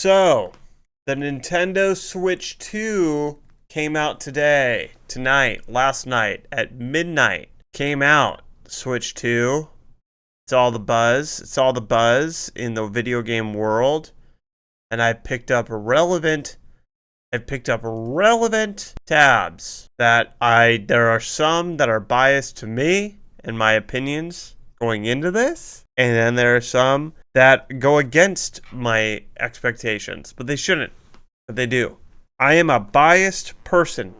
So, the Nintendo Switch 2 came out tonight, last night at midnight. Came out. Switch 2. It's all the buzz. It's all the buzz in the video game world. And I've picked up relevant tabs there are some that are biased to me and my opinions going into this, and then there are some that go against my expectations, but they shouldn't, but they do. I am a biased person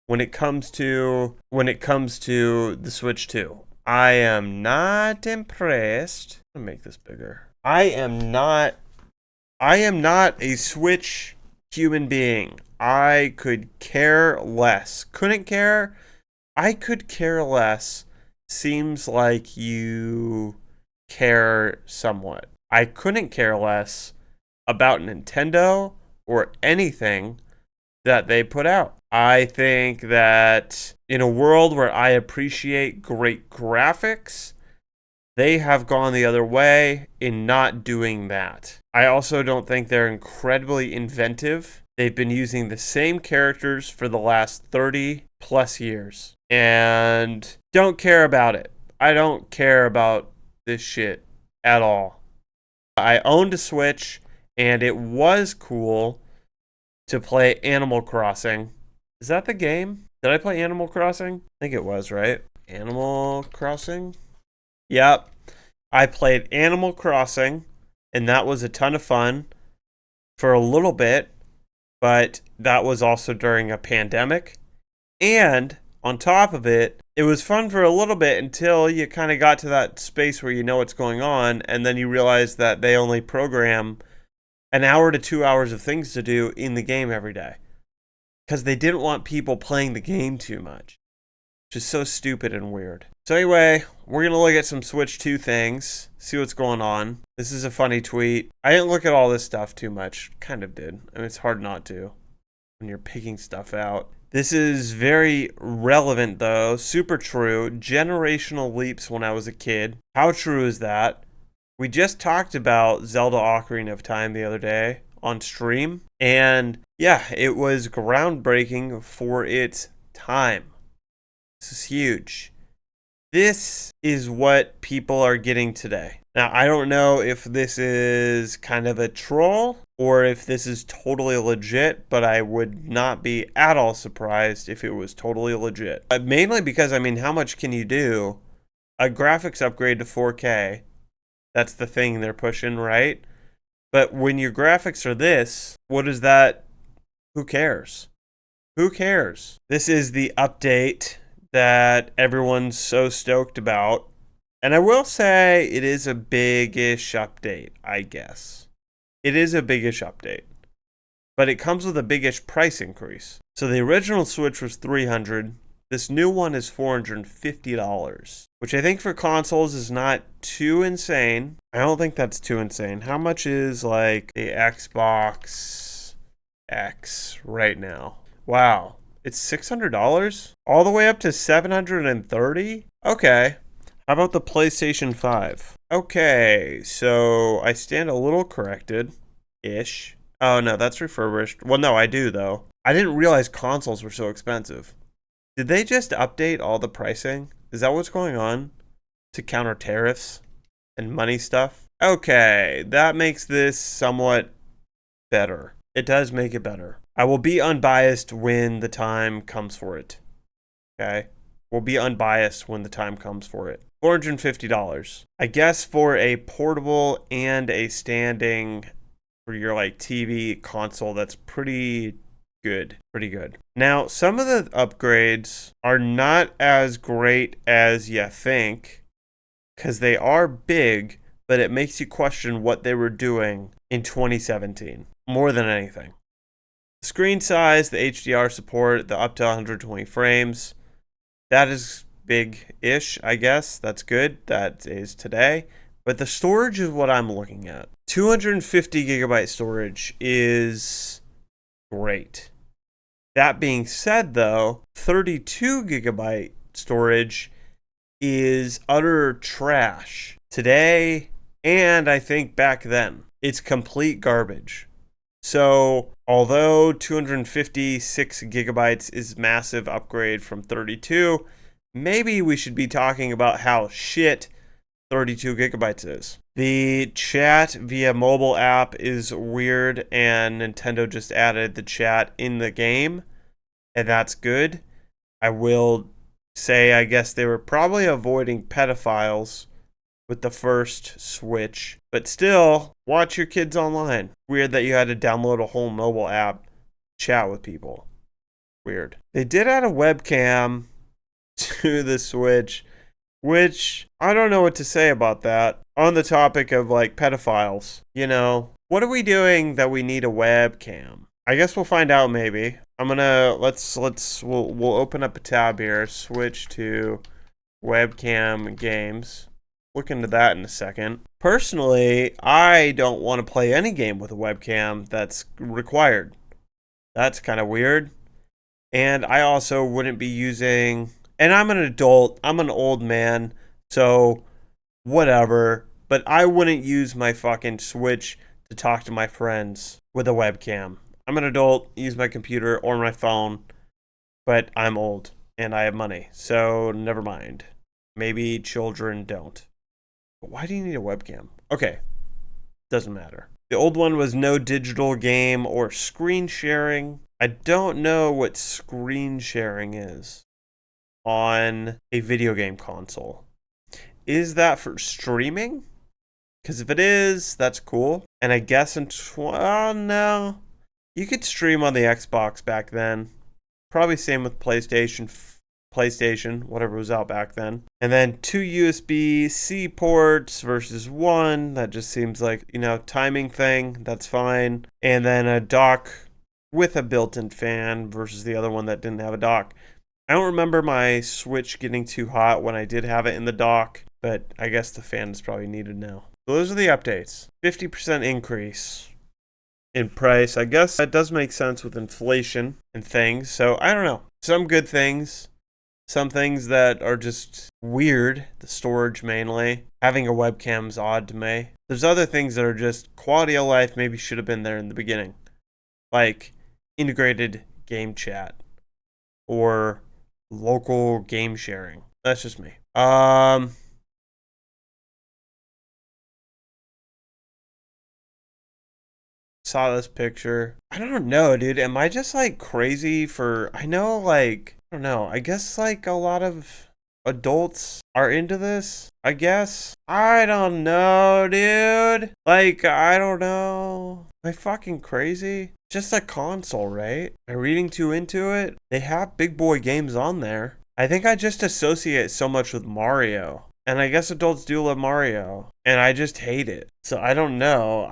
when it comes to the Switch 2. I am not impressed. Let me make this bigger. I am not a Switch human being. I could care less. Couldn't care. I could care less. Seems like you care somewhat. I couldn't care less about Nintendo or anything that they put out. I think that in a world where I appreciate great graphics, they have gone the other way in not doing that. I also don't think they're incredibly inventive. They've been using the same characters for the last 30 plus years and don't care about it. I don't care about this shit at all. I owned a Switch and it was cool to play Animal Crossing. Is that the game? Did I play Animal Crossing? I think it was, right? Animal Crossing? Yep. I played Animal Crossing, and that was a ton of fun for a little bit, but that was also during a pandemic. And on top of it, it was fun for a little bit until you kind of got to that space where you know what's going on, and then you realize that they only program an hour to 2 hours of things to do in the game every day. Because they didn't want people playing the game too much. Which is so stupid and weird. So anyway, we're going to look at some Switch 2 things. See what's going on. This is a funny tweet. I didn't look at all this stuff too much. Kind of did. I mean, it's hard not to when you're picking stuff out. This is very relevant though. Super true. Generational leaps when I was a kid. How true is that? We just talked about Zelda Ocarina of Time the other day on stream. And yeah, it was groundbreaking for its time. This is huge. This is what people are getting today. Now, I don't know if this is kind of a troll or if this is totally legit, but I would not be at all surprised if it was totally legit. Mainly because, I mean, how much can you do? A graphics upgrade to 4K. That's the thing they're pushing, right? But when your graphics are this, what is that? Who cares? Who cares? This is the update that everyone's so stoked about. And I will say it is a big-ish update, I guess. It is a big-ish update. But it comes with a big-ish price increase. So the original Switch was $300. This new one is $450, which I think for consoles is not too insane. I don't think that's too insane. How much is like the Xbox X right now? Wow. It's $600? All the way up to $730? Okay. How about the PlayStation 5? Okay, so I stand a little corrected-ish. Oh, no, that's refurbished. Well, no, I do, though. I didn't realize consoles were so expensive. Did they just update all the pricing? Is that what's going on? To counter tariffs and money stuff? Okay, that makes this somewhat better. It does make it better. I will be unbiased when the time comes for it. Okay? We'll be unbiased when the time comes for it. $450. I guess for a portable and a standing for your like TV console, that's pretty good. Pretty good. Now, some of the upgrades are not as great as you think because they are big, but it makes you question what they were doing in 2017 more than anything. Screen size, the HDR support, the up to 120 frames. That is big-ish, I guess. That's good. That is today. But the storage is what I'm looking at. 250 gigabyte storage is great. That being said, though, 32 gigabyte storage is utter trash today, and I think back then. It's complete garbage. So, although 256 gigabytes is massive upgrade from 32, maybe we should be talking about how shit 32 gigabytes is. The chat via mobile app is weird, and Nintendo just added the chat in the game, and that's good. I will say, I guess they were probably avoiding pedophiles with the first Switch, but still, watch your kids online. Weird that you had to download a whole mobile app, chat with people. Weird. They did add a webcam to the Switch, which I don't know what to say about that. On the topic of like pedophiles, what are we doing that we need a webcam? I guess we'll find out maybe. I'm gonna we'll open up a tab here, switch to webcam games. Look into that in a second. Personally, I don't want to play any game with a webcam that's required. That's kind of weird. And I also wouldn't be using, and I'm an adult, I'm an old man, so whatever, but I wouldn't use my fucking Switch to talk to my friends with a webcam. I'm an adult, use my computer or my phone, but I'm old and I have money, so never mind. Maybe children don't. But why do you need a webcam? Okay, doesn't matter. The old one was no digital game or screen sharing. I don't know what screen sharing is on a video game console. Is that for streaming? Because if it is, that's cool. And I guess no. You could stream on the Xbox back then. Probably same with PlayStation, whatever was out back then. And then 2 USB-C ports versus 1. That just seems like, timing thing. That's fine. And then a dock with a built-in fan versus the other one that didn't have a dock. I don't remember my Switch getting too hot when I did have it in the dock, but I guess the fan is probably needed now. So those are the updates. 50% increase in price. I guess that does make sense with inflation and things. So I don't know. Some good things. Some things that are just weird. The storage mainly. Having a webcam is odd to me. There's other things that are just quality of life, maybe should have been there in the beginning. Like integrated game chat or local game sharing. That's just me. Saw this picture. I don't know, dude. Am I just like crazy for, I know, like, I don't know. I guess like a lot of adults are into this, I guess. I don't know, dude. Like, I don't know. Am I fucking crazy? Just a console, right? Am I reading too into it? They have big boy games on there. I think I just associate so much with Mario. And I guess adults do love Mario. And I just hate it. So I don't know.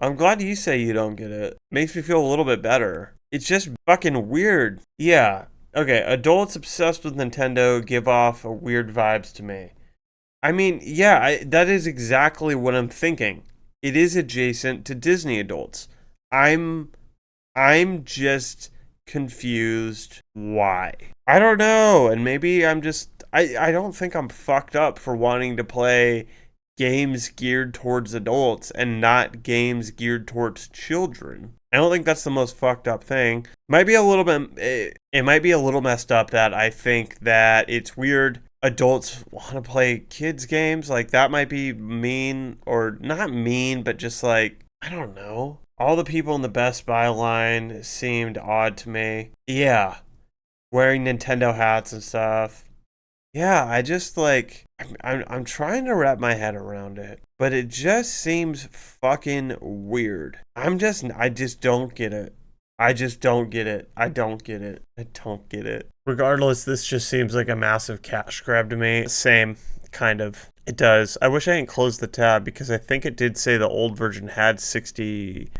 I'm glad you say you don't get it. Makes me feel a little bit better. It's just fucking weird. Yeah. Okay, adults obsessed with Nintendo give off weird vibes to me. I mean, yeah, that is exactly what I'm thinking. It is adjacent to Disney adults. I'm just confused why. I don't know, and maybe I'm just I don't think I'm fucked up for wanting to play games geared towards adults and not games geared towards children. I don't think that's the most fucked up thing. Might be a little bit. It might be a little messed up that I think that it's weird adults want to play kids games. Like that might be mean, or not mean, but just like, I don't know. All the people in the Best Buy line seemed odd to me. Yeah, wearing Nintendo hats and stuff. Yeah, I just like I'm trying to wrap my head around it, but it just seems fucking weird. I just don't get it. I just don't get it. I don't get it. I don't get it. Regardless, this just seems like a massive cash grab to me. Same, kind of. It does. I wish I hadn't closed the tab because I think it did say the old version had 60.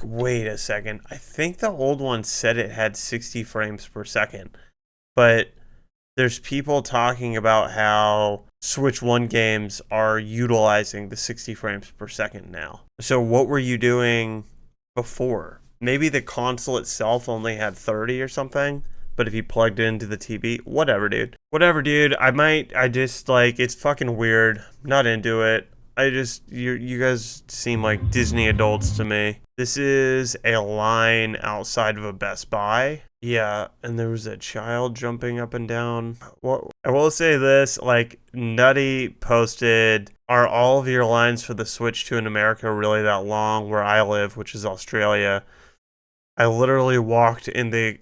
Wait a second. I think the old one said it had 60 frames per second. But there's people talking about how Switch 1 games are utilizing the 60 frames per second now. So what were you doing before? Maybe the console itself only had 30 or something, but if you plugged it into the TV, whatever, dude. I just like, it's fucking weird. Not into it. You guys seem like Disney adults to me. This is a line outside of a Best Buy. Yeah, and there was a child jumping up and down. Well, I will say this, like, Nutty posted, are all of your lines for the Switch 2 in America really that long? Where I live, which is Australia, I literally walked to the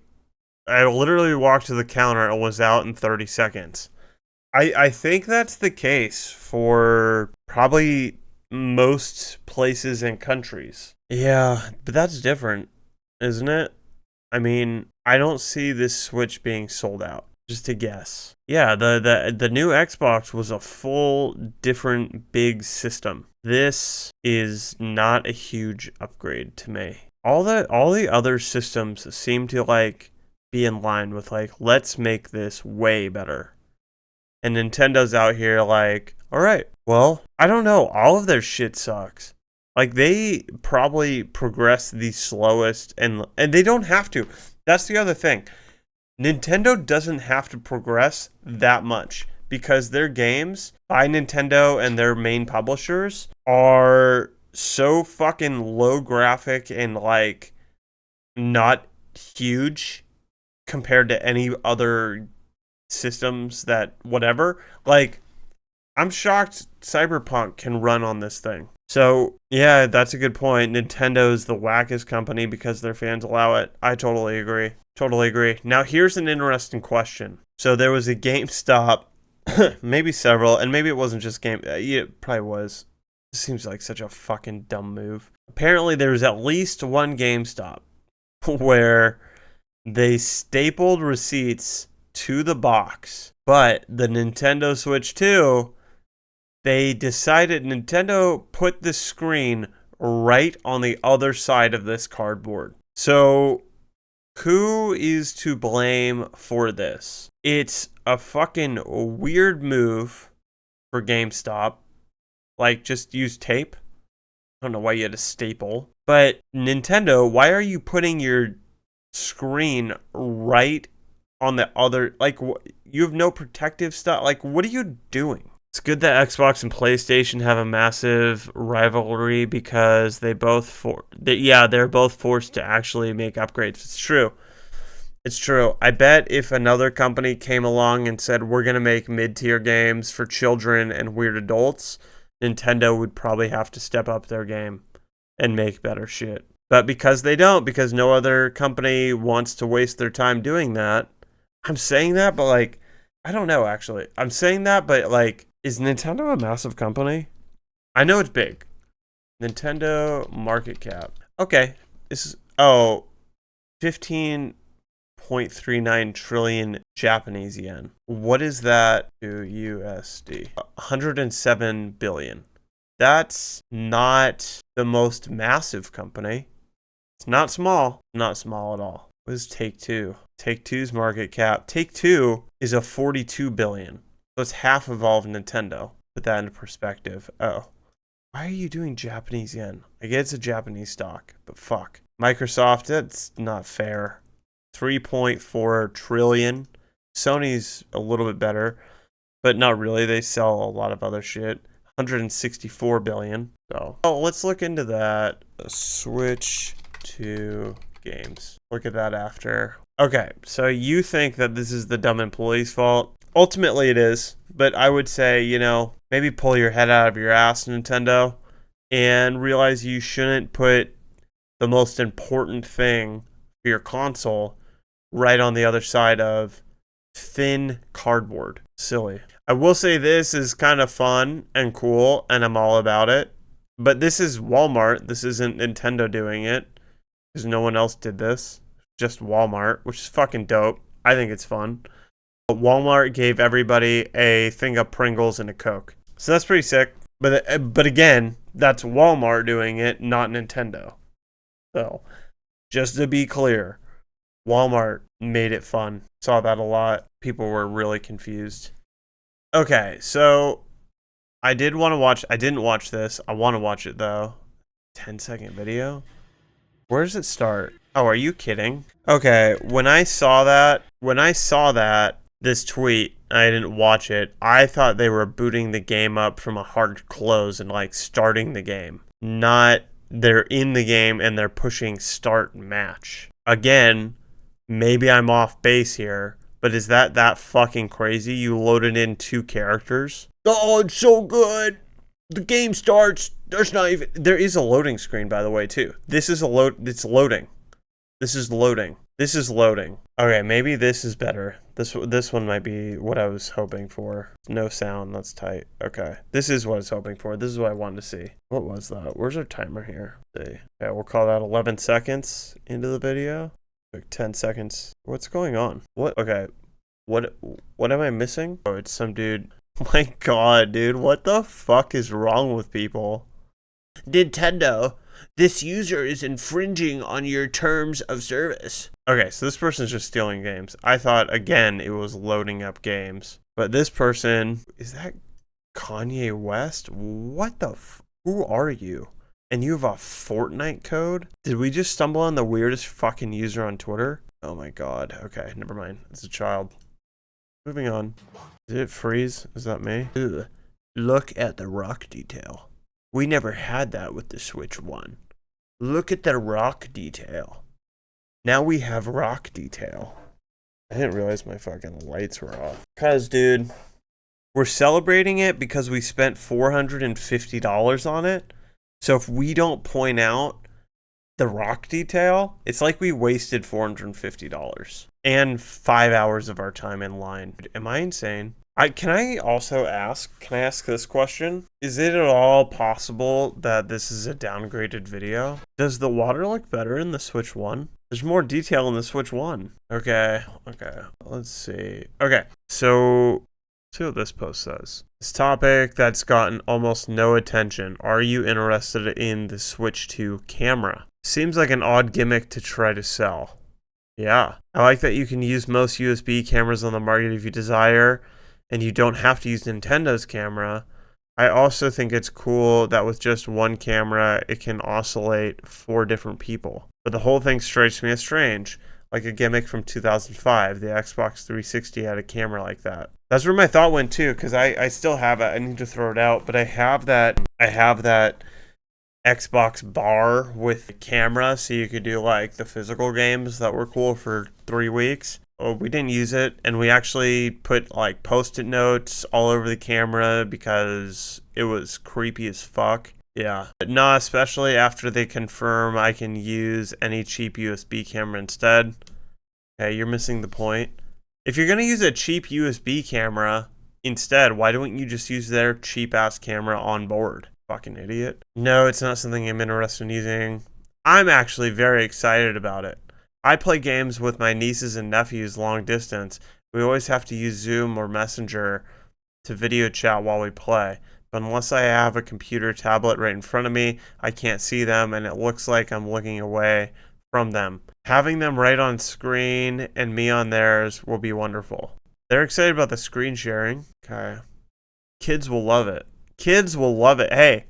counter and was out in 30 seconds. I think that's the case for probably most places and countries. Yeah, but that's different, isn't it? I mean, I don't see this Switch being sold out. Just a guess. Yeah, the new Xbox was a full different big system. This is not a huge upgrade to me. All the other systems seem to like be in line with like, let's make this way better. And Nintendo's out here like, all right, well, I don't know. All of their shit sucks. Like, they probably progress the slowest, and they don't have to. That's the other thing. Nintendo doesn't have to progress that much because their games by Nintendo and their main publishers are so fucking low graphic and, like, not huge compared to any other systems that whatever. Like, I'm shocked Cyberpunk can run on this thing. So, yeah, that's a good point. Nintendo's the wackest company because their fans allow it. I totally agree. Totally agree. Now, here's an interesting question. So, there was a GameStop, maybe several, and maybe it wasn't just it probably was. It seems like such a fucking dumb move. Apparently, there was at least one GameStop where they stapled receipts to the box, but the Nintendo Switch 2, they decided Nintendo put the screen right on the other side of this cardboard. So, who is to blame for this? It's a fucking weird move for GameStop. Like, just use tape. I don't know why you had a staple. But Nintendo, why are you putting your screen right on the other? Like, you have no protective stuff. Like, what are you doing? It's good that Xbox and PlayStation have a massive rivalry because they're both forced to actually make upgrades. It's true. It's true. I bet if another company came along and said, we're going to make mid-tier games for children and weird adults, Nintendo would probably have to step up their game and make better shit. But because they don't, because no other company wants to waste their time doing that, I'm saying that, but like, I don't know, actually. I'm saying that, but like, is Nintendo a massive company? I know it's big. Nintendo market cap. Okay. This is 15.39 trillion Japanese yen. What is that to USD? 107 billion. That's not the most massive company. It's not small. Not small at all. What is Take-Two? Take-Two's market cap. Take-Two is a 42 billion. So it's half of all of Nintendo. Put that into perspective. Oh. Why are you doing Japanese yen? I get it's a Japanese stock, but fuck. Microsoft, that's not fair. 3.4 trillion. Sony's a little bit better, but not really. They sell a lot of other shit. 164 billion. So, let's look into that. Switch to games. Look at that after. Okay, so you think that this is the dumb employee's fault? Ultimately, it is, but I would say, maybe pull your head out of your ass, Nintendo, and realize you shouldn't put the most important thing for your console right on the other side of thin cardboard. Silly. I will say this is kind of fun and cool, and I'm all about it, but this is Walmart. This isn't Nintendo doing it, because no one else did this. Just Walmart, which is fucking dope. I think it's fun. Walmart gave everybody a thing of Pringles and a Coke. So that's pretty sick. But again, that's Walmart doing it, not Nintendo. So, just to be clear, Walmart made it fun. Saw that a lot. People were really confused. Okay, so I didn't watch this. I want to watch it though. 10-second video? Where does it start? Oh, are you kidding? Okay, when I saw that, this tweet, I didn't watch it. I thought they were booting the game up from a hard close and like starting the game. Not they're in the game and they're pushing start match. Again, maybe I'm off base here, but is that fucking crazy? You loaded in 2 characters? Oh, it's so good. The game starts. There is a loading screen, by the way, too. This is it's loading. This is loading. This is loading. Okay, maybe this is better. This one might be what I was hoping for. No sound, that's tight. Okay, this is what I was hoping for. This is what I wanted to see. What was that? Where's our timer here? Let's see. Okay, we'll call that 11 seconds into the video. Like 10 seconds. What's going on? What? Okay, what am I missing? Oh, it's some dude. My God, dude, what the fuck is wrong with people? Nintendo, this user is infringing on your terms of service. Okay, so this person's just stealing games. I thought, again, it was loading up games. But this person, is that Kanye West? What the who are you? And you have a Fortnite code? Did we just stumble on the weirdest fucking user on Twitter? Oh my God. Okay, never mind. It's a child. Moving on. Did it freeze? Is that me? Ugh. Look at the rock detail. We never had that with the Switch 1. Look at the rock detail. Now we have rock detail. I didn't realize my fucking lights were off. Cause, dude, we're celebrating it because we spent $450 on it. So if we don't point out the rock detail, it's like we wasted $450 and 5 hours of our time in line. Am I insane? Can I ask this question? Is it at all possible that this is a downgraded video? Does the water look better in the Switch 1? There's more detail in the Switch 1. Okay, let's see. Okay, so let's see what this post says. This topic that's gotten almost no attention. Are you interested in the Switch 2 camera? Seems like an odd gimmick to try to sell. Yeah, I like that you can use most USB cameras on the market if you desire, and you don't have to use Nintendo's camera. I also think it's cool that with just one camera, it can oscillate 4 different people. But the whole thing strikes me as strange, like a gimmick from 2005. The Xbox 360 had a camera like that. That's where my thought went too, because I still have it. I need to throw it out, but I have that Xbox bar with the camera, so you could do like the physical games that were cool for 3 weeks. Oh, we didn't use it, and we actually put like post-it notes all over the camera because it was creepy as fuck. Yeah, but no, especially after they confirm I can use any cheap USB camera instead. Okay, you're missing the point. If you're gonna use a cheap USB camera instead, why don't you just use their cheap-ass camera on board? Fucking idiot. No, it's not something I'm interested in using. I'm actually very excited about it. I play games with my nieces and nephews long distance. We always have to use Zoom or Messenger to video chat while we play. But unless I have a computer tablet right in front of me, I can't see them and it looks like I'm looking away from them. Having them right on screen and me on theirs will be wonderful. They're excited about the screen sharing. Okay. Kids will love it. Kids will love it. Hey,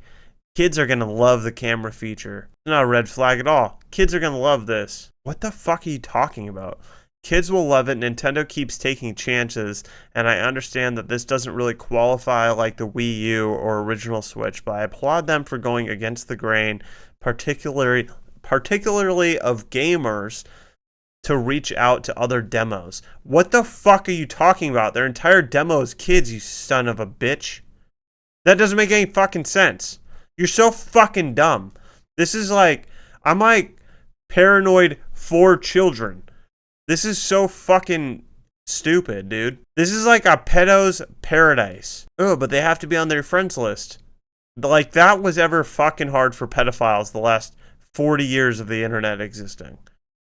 kids are going to love the camera feature. It's not a red flag at all. Kids are going to love this. What the fuck are you talking about? Kids will love it. Nintendo keeps taking chances, and I understand that this doesn't really qualify like the Wii U or original Switch, but I applaud them for going against the grain, particularly of gamers, to reach out to other demos. What the fuck are you talking about? Their entire demo is kids, you son of a bitch. That doesn't make any fucking sense. You're so fucking dumb. This is like, I'm like paranoid for children. This is so fucking stupid, dude. This is like a pedo's paradise. Oh, but they have to be on their friends list. Like, that was ever fucking hard for pedophiles the last 40 years of the internet existing.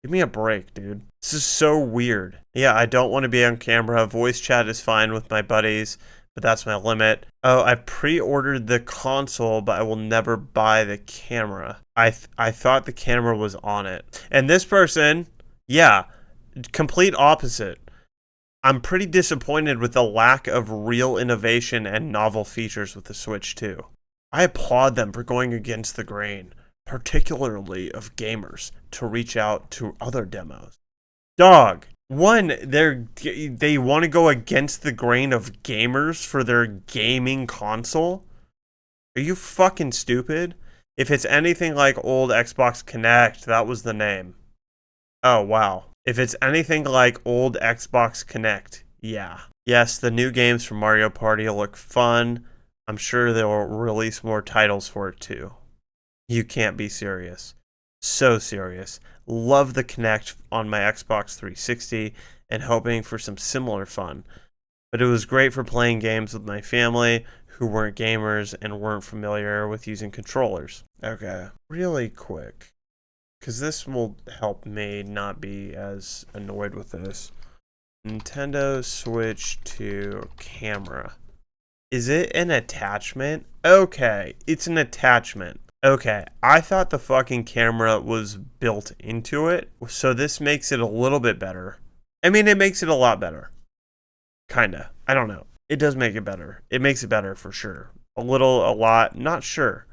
Give me a break, dude. This is so weird. Yeah, I don't want to be on camera. Voice chat is fine with my buddies, but that's my limit. Oh, I pre-ordered the console, but I will never buy the camera. I thought the camera was on it. And this person, yeah, complete opposite. I'm pretty disappointed with the lack of real innovation and novel features with the Switch 2. I applaud them for going against the grain, particularly of gamers, to reach out to other demos. Dog, One, they want to go against the grain of gamers for their gaming console. Are you fucking stupid? If it's anything like old Xbox Connect, that was the name. Oh, wow. If it's anything like old Xbox Connect, yeah. Yes, the new games from Mario Party look fun. I'm sure they'll release more titles for it too. You can't be serious. So serious. Love the Kinect on my Xbox 360 and hoping for some similar fun. But it was great for playing games with my family who weren't gamers and weren't familiar with using controllers. Okay, really quick, because this will help me not be as annoyed with this. Nintendo Switch 2 camera. Is it an attachment? Okay, it's an attachment. Okay, I thought the fucking camera was built into it, so this makes it a little bit better. I mean, it makes it a lot better. Kinda. I don't know. It does make it better. It makes it better for sure. A little, a lot, not sure.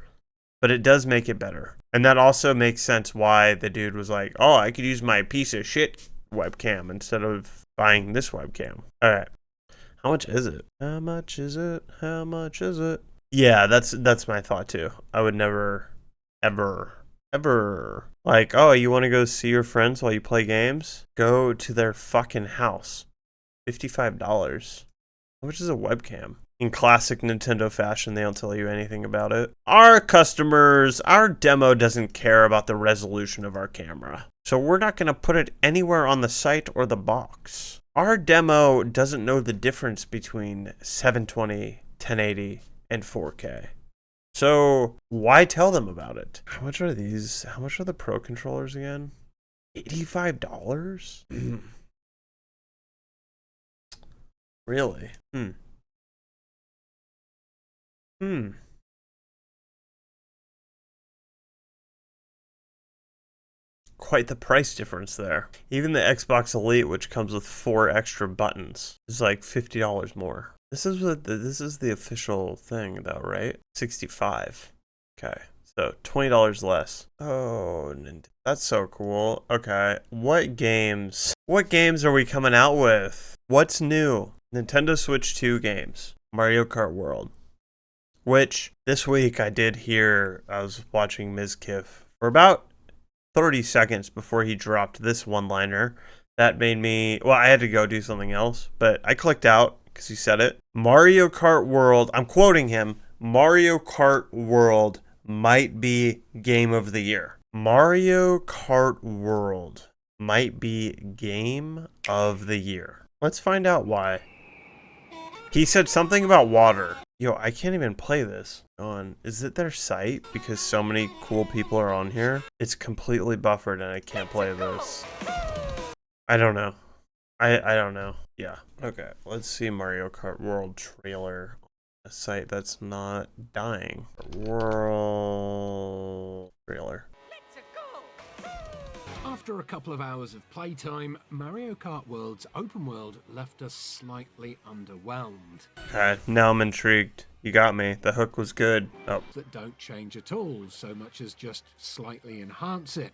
But it does make it better. And that also makes sense why the dude was like, oh, I could use my piece of shit webcam instead of buying this webcam. Alright. How much is it? How much is it? How much is it? Yeah, that's my thought too. I would never, ever like, oh, you want to go see your friends while you play games? Go to their fucking house. $55. How much is a webcam? In classic Nintendo fashion, they don't tell you anything about it. Our customers, our demo doesn't care about the resolution of our camera. So we're not going to put it anywhere on the site or the box. Our demo doesn't know the difference between 720, 1080, and 4K. So why tell them about it? How much are these? How much are the Pro controllers again? $85? Really? Quite the price difference there. Even the Xbox Elite, which comes with 4 extra buttons, is like $50 more. This is the official thing though, right? 65. Okay. So $20 less. Oh, that's so cool. Okay. What games are we coming out with? What's new? Nintendo Switch 2 games. Mario Kart World. Which this week I did hear, I was watching Ms. Kiff for about 30 seconds before he dropped this one-liner. That made me, well, I had to go do something else, but I clicked out because he said it. Mario Kart World, I'm quoting him, Mario Kart World might be Game of the Year. Mario Kart World might be Game of the Year. Let's find out why. He said something about water. Yo, I can't even play this. Is it their site? Because so many cool people are on here. It's completely buffered and I can't play this. I don't know. I don't know. Yeah. Okay. Let's see Mario Kart World trailer. A site that's not dying. World trailer. After a couple of hours of playtime, Mario Kart World's open world left us slightly underwhelmed. Okay, now I'm intrigued. You got me. The hook was good. Oh. That don't change at all, so much as just slightly enhance it.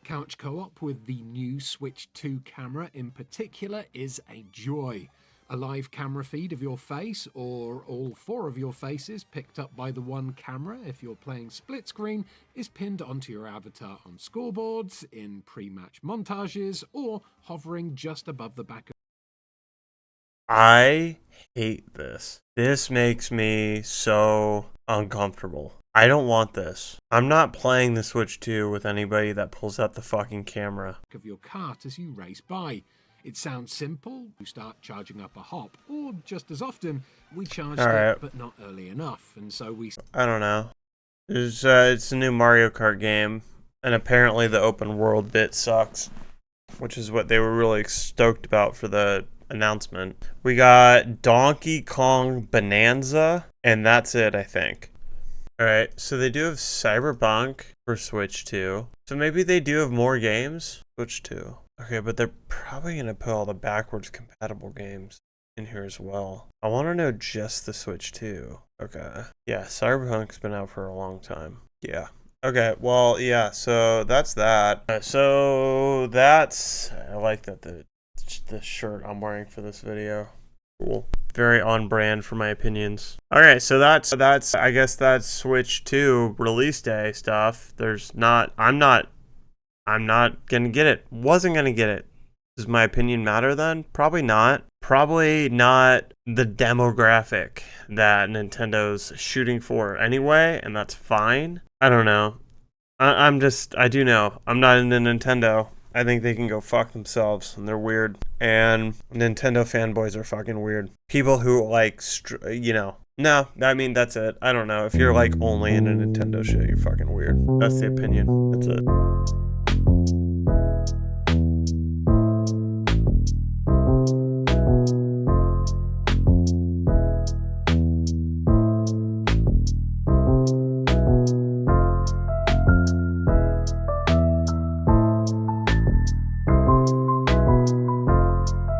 Couch co-op with the new Switch 2 camera in particular is a joy. A live camera feed of your face, or all 4 of your faces picked up by the one camera if you're playing split screen, is pinned onto your avatar on scoreboards, in pre-match montages, or hovering just above the back of... I hate this. This makes me so uncomfortable. I don't want this. I'm not playing the Switch 2 with anybody that pulls out the fucking camera. ...of your cart as you race by. It sounds simple, you start charging up a hop, or just as often, we charged it but not early enough, and so we... I don't know. It's a new Mario Kart game, and apparently the open world bit sucks, which is what they were really stoked about for the announcement. We got Donkey Kong Bonanza, and that's it, I think. Alright, so they do have Cyberpunk for Switch 2, so maybe they do have more games? Switch 2. Okay, but they're probably going to put all the backwards compatible games in here as well. I want to know just the Switch 2. Okay. Yeah, Cyberpunk's been out for a long time. Yeah. Okay, well, yeah, so that's that. I like that the the shirt I'm wearing for this video. Cool. Very on brand for my opinions. Alright, so that's I guess that's Switch 2 release day stuff. I'm not gonna get it. Wasn't gonna get it. Does my opinion matter then? Probably not. Probably not the demographic that Nintendo's shooting for anyway, and that's fine. I don't know. I do know. I'm not into Nintendo. I think they can go fuck themselves, and they're weird. And Nintendo fanboys are fucking weird. People who like, no, I mean, that's it. I don't know. If you're like only into Nintendo shit, you're fucking weird. That's the opinion. That's it.